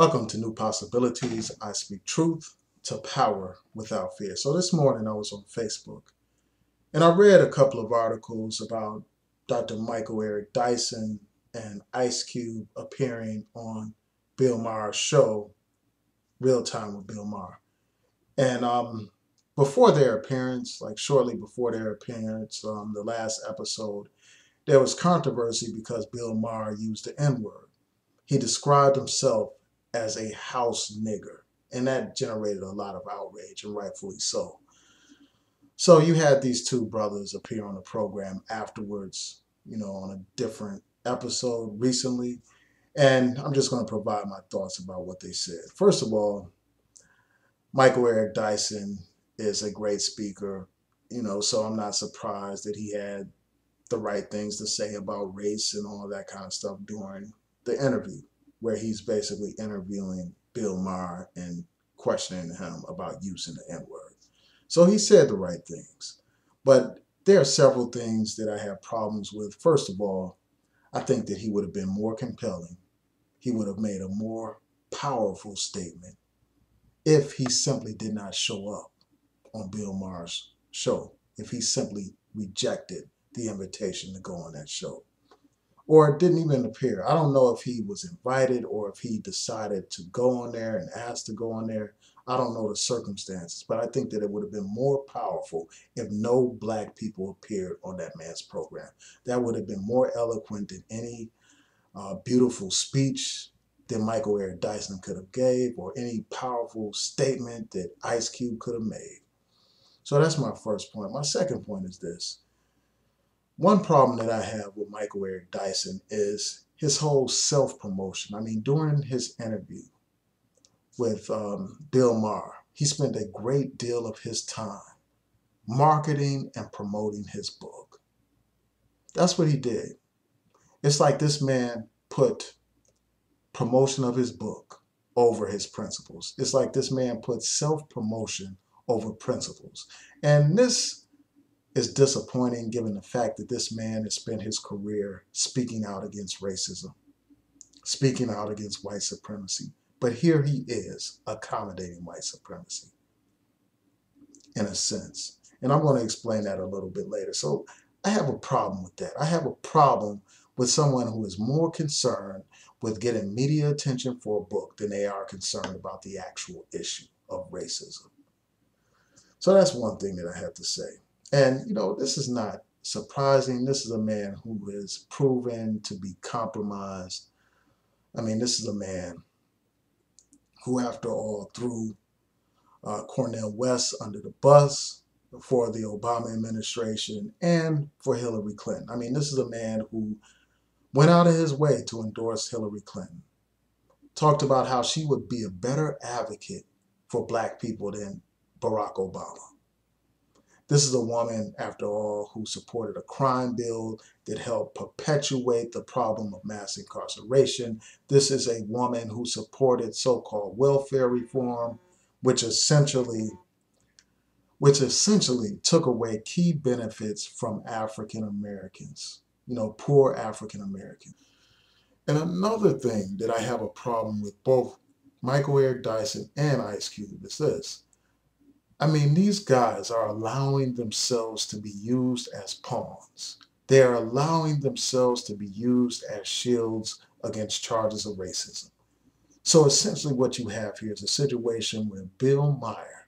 Welcome to New Possibilities. I speak truth to power without fear. So this morning I was on Facebook and I read a couple of articles about Dr. Michael Eric Dyson and Ice Cube appearing on Bill Maher's show, Real Time with Bill Maher. And before their appearance, like shortly before their appearance, the last episode, there was controversy because Bill Maher used the N-word. He described himself as a house nigger, and that generated a lot of outrage, and rightfully so. So you had these two brothers appear on the program afterwards, on a different episode recently, and I'm just going to provide my thoughts about what they said. First of all, Michael Eric Dyson is a great speaker, so I'm not surprised that he had the right things to say about race and all that kind of stuff during the interview, where he's basically interviewing Bill Maher and questioning him about using the N-word. So he said the right things. But there are several things that I have problems with. First of all, I think that he would have been more compelling. He would have made a more powerful statement if he simply did not show up on Bill Maher's show, if he simply rejected the invitation to go on that show, or didn't even appear. I don't know if he was invited or if he decided to go on there and asked to go on there. I don't know the circumstances, but I think that it would have been more powerful if no black people appeared on that man's program. That would have been more eloquent than any beautiful speech that Michael Eric Dyson could have gave, or any powerful statement that Ice Cube could have made. So that's my first point. My second point is this. One problem that I have with Michael Eric Dyson is his whole self-promotion. I mean, during his interview with Bill Maher, he spent a great deal of his time marketing and promoting his book. That's what he did. It's like this man put promotion of his book over his principles. It's like this man put self-promotion over principles. And this is disappointing given the fact that this man has spent his career speaking out against racism, speaking out against white supremacy. But here he is accommodating white supremacy in a sense. And I'm going to explain that a little bit later. So I have a problem with that. I have a problem with someone who is more concerned with getting media attention for a book than they are concerned about the actual issue of racism. So that's one thing that I have to say. And, this is not surprising. This is a man who is proven to be compromised. I mean, this is a man who, after all, threw Cornel West under the bus for the Obama administration and for Hillary Clinton. I mean, this is a man who went out of his way to endorse Hillary Clinton, talked about how she would be a better advocate for black people than Barack Obama. This is a woman, after all, who supported a crime bill that helped perpetuate the problem of mass incarceration. This is a woman who supported so-called welfare reform, which essentially took away key benefits from African Americans, poor African Americans. And another thing that I have a problem with both Michael Eric Dyson and Ice Cube is this. I mean, these guys are allowing themselves to be used as pawns. They are allowing themselves to be used as shields against charges of racism. So essentially what you have here is a situation where Bill Maher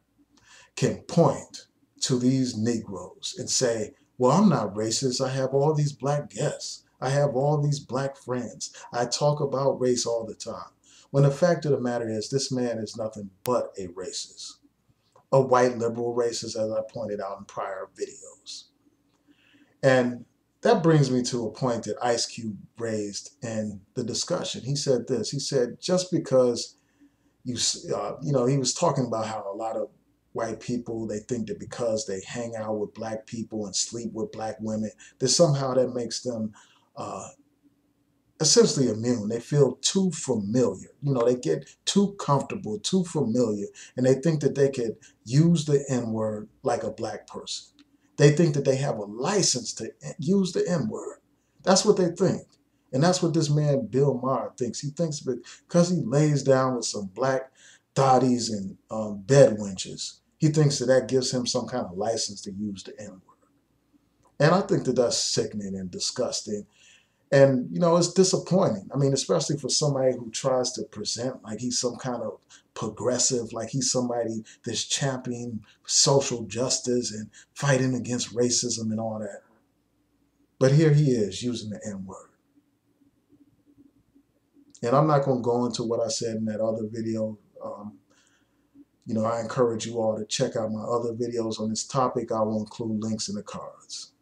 can point to these Negroes and say, well, I'm not racist. I have all these black guests. I have all these black friends. I talk about race all the time. When the fact of the matter is, this man is nothing but a racist. A white liberal racist, as I pointed out in prior videos. And that brings me to a point that Ice Cube raised in the discussion. He said this. He said, just because he was talking about how a lot of white people, they think that because they hang out with black people and sleep with black women, that somehow that makes them essentially immune. They feel too familiar. They get too comfortable, too familiar, and they think that they could use the N-word like a black person. They think that they have a license to use the N-word. That's what they think. And that's what this man, Bill Maher, thinks. He thinks because he lays down with some black thotties and bed wenches, he thinks that that gives him some kind of license to use the N-word. And I think that that's sickening and disgusting. And, it's disappointing. I mean, especially for somebody who tries to present like he's some kind of progressive, like he's somebody that's championing social justice and fighting against racism and all that. But here he is using the N-word. And I'm not going to go into what I said in that other video. I encourage you all to check out my other videos on this topic. I will include links in the cards.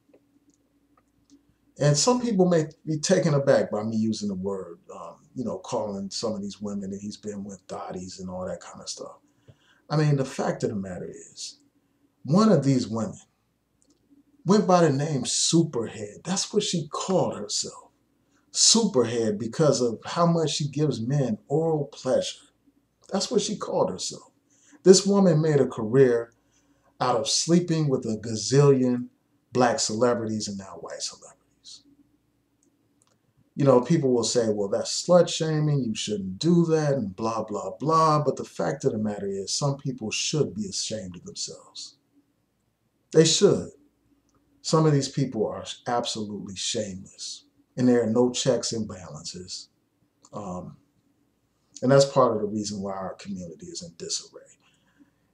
And some people may be taken aback by me using the word, calling some of these women that he's been with thotties and all that kind of stuff. I mean, the fact of the matter is, one of these women went by the name Superhead. That's what she called herself. Superhead, because of how much she gives men oral pleasure. That's what she called herself. This woman made a career out of sleeping with a gazillion black celebrities and now white celebrities. People will say, well, that's slut shaming, you shouldn't do that, and blah, blah, blah. But the fact of the matter is, some people should be ashamed of themselves. They should. Some of these people are absolutely shameless, and there are no checks and balances. And that's part of the reason why our community is in disarray.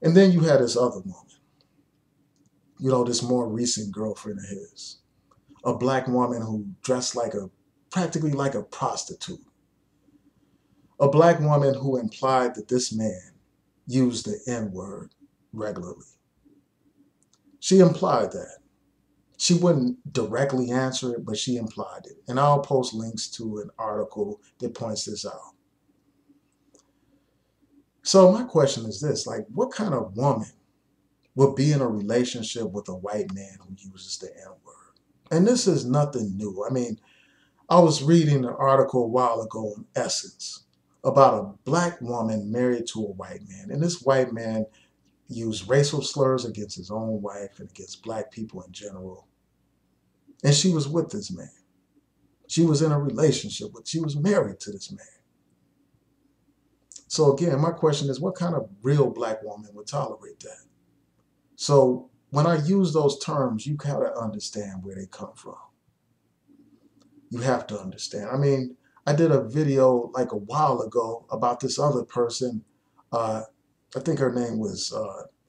And then you had this other woman, this more recent girlfriend of his, a black woman who dressed practically like a prostitute. A black woman who implied that this man used the N-word regularly. She implied that. She wouldn't directly answer it, but she implied it. And I'll post links to an article that points this out. So my question is this, what kind of woman would be in a relationship with a white man who uses the N-word? And this is nothing new. I mean, I was reading an article a while ago in Essence about a black woman married to a white man. And this white man used racial slurs against his own wife and against black people in general. And she was with this man. She was in a relationship she was married to this man. So again, my question is, what kind of real black woman would tolerate that? So when I use those terms, you gotta understand where they come from. You have to understand. I mean, I did a video like a while ago about this other person. I think her name was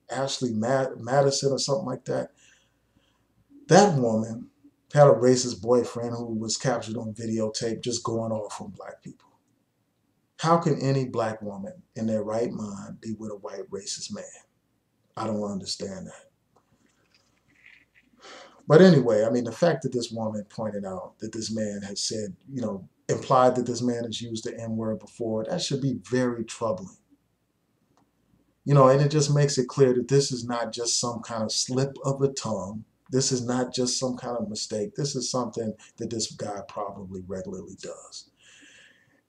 Ashley Madison or something like that. That woman had a racist boyfriend who was captured on videotape just going off on black people. How can any black woman in their right mind be with a white racist man? I don't understand that. But anyway, I mean, the fact that this woman pointed out that this man has said, implied that this man has used the N-word before, that should be very troubling. And it just makes it clear that this is not just some kind of slip of the tongue. This is not just some kind of mistake. This is something that this guy probably regularly does.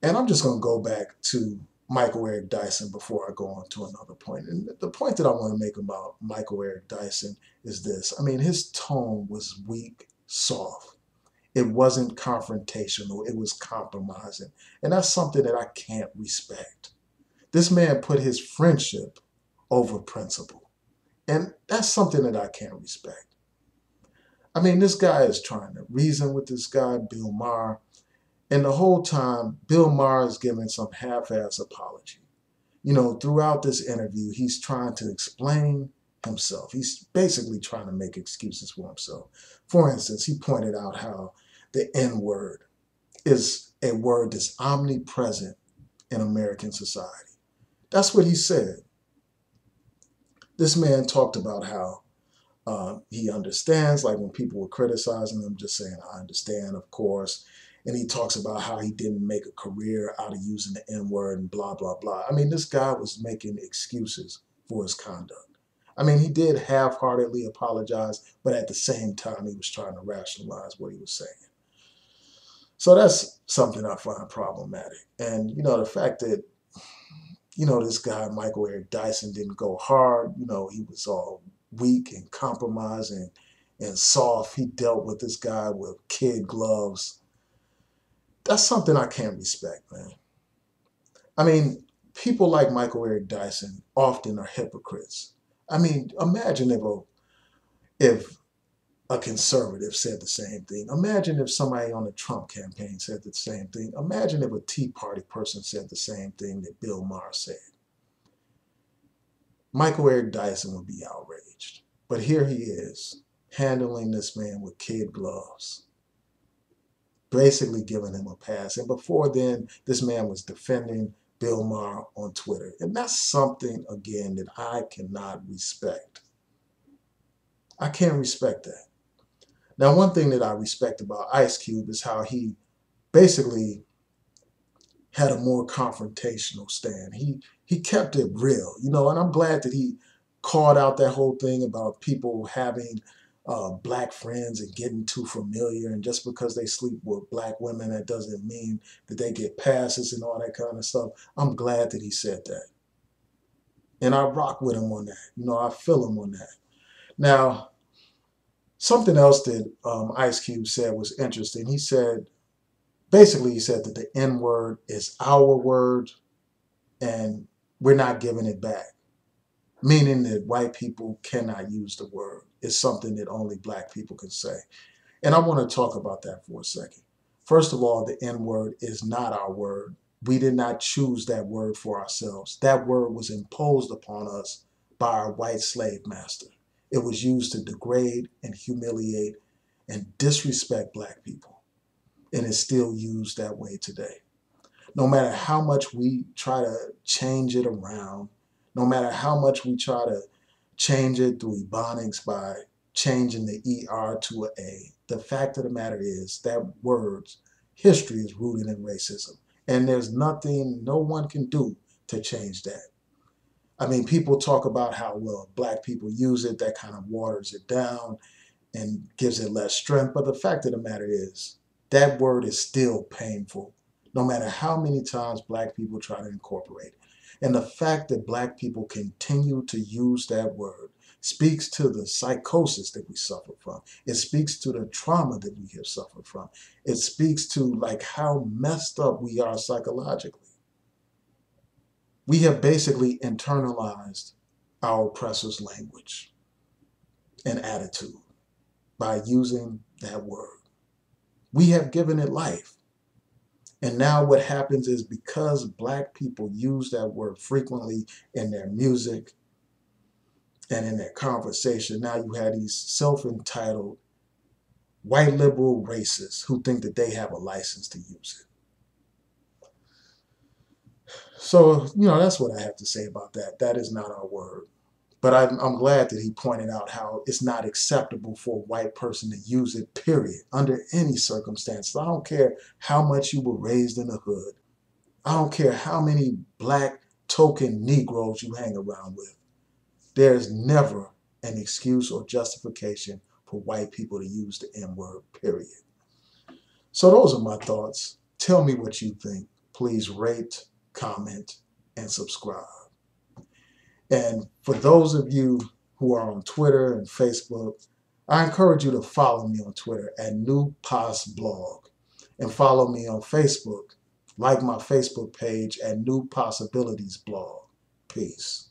And I'm just going to go back to Michael Eric Dyson before I go on to another point. And the point that I want to make about Michael Eric Dyson is this. I mean, his tone was weak, soft. It wasn't confrontational. It was compromising. And that's something that I can't respect. This man put his friendship over principle. And that's something that I can't respect. I mean, this guy is trying to reason with this guy, Bill Maher. And the whole time, Bill Maher is giving some half-ass apology. Throughout this interview, he's trying to explain himself. He's basically trying to make excuses for himself. For instance, he pointed out how the N-word is a word that's omnipresent in American society. That's what he said. This man talked about how he understands, like when people were criticizing him, just saying, I understand, of course. And he talks about how he didn't make a career out of using the N-word and blah, blah, blah. I mean, this guy was making excuses for his conduct. I mean, he did half-heartedly apologize, but at the same time, he was trying to rationalize what he was saying. So that's something I find problematic. And, the fact that, this guy, Michael Eric Dyson, didn't go hard. He was all weak and compromising and soft. He dealt with this guy with kid gloves. That's something I can't respect, man. I mean, people like Michael Eric Dyson often are hypocrites. I mean, imagine if a conservative said the same thing. Imagine if somebody on the Trump campaign said the same thing. Imagine if a Tea Party person said the same thing that Bill Maher said. Michael Eric Dyson would be outraged. But here he is, handling this man with kid gloves, basically giving him a pass. And before then, this man was defending Bill Maher on Twitter. And that's something, again, that I cannot respect. I can't respect that. Now, one thing that I respect about Ice Cube is how he basically had a more confrontational stand. He kept it real, and I'm glad that he called out that whole thing about people having black friends and getting too familiar, and just because they sleep with black women, that doesn't mean that they get passes and all that kind of stuff. I'm glad that he said that. And I rock with him on that. I feel him on that. Now, something else that Ice Cube said was interesting. He said that the N word is our word and we're not giving it back, meaning that white people cannot use the word. It's something that only black people can say. And I want to talk about that for a second. First of all, the N word is not our word. We did not choose that word for ourselves. That word was imposed upon us by our white slave master. It was used to degrade and humiliate and disrespect black people. And it's still used that way today. No matter how much we try to change it around, no matter how much we try to change it through ebonics by changing the ER to an A, the fact of the matter is that word's history is rooted in racism. And there's nothing no one can do to change that. I mean, people talk about how, well, black people use it, that kind of waters it down and gives it less strength. But the fact of the matter is, that word is still painful, no matter how many times black people try to incorporate it. And the fact that black people continue to use that word speaks to the psychosis that we suffer from. It speaks to the trauma that we have suffered from. It speaks to like how messed up we are psychologically. We have basically internalized our oppressor's language and attitude by using that word. We have given it life. And now what happens is, because black people use that word frequently in their music and in their conversation, now you have these self-entitled white liberal racists who think that they have a license to use it. So, that's what I have to say about that. That is not our word. But I'm glad that he pointed out how it's not acceptable for a white person to use it, period, under any circumstances. I don't care how much you were raised in the hood. I don't care how many black token Negroes you hang around with. There's never an excuse or justification for white people to use the N-word, period. So those are my thoughts. Tell me what you think. Please rate, comment, and subscribe. And for those of you who are on Twitter and Facebook, I encourage you to follow me on Twitter at NewPosBlog, and follow me on Facebook, like my Facebook page at New Possibilities Blog. Peace.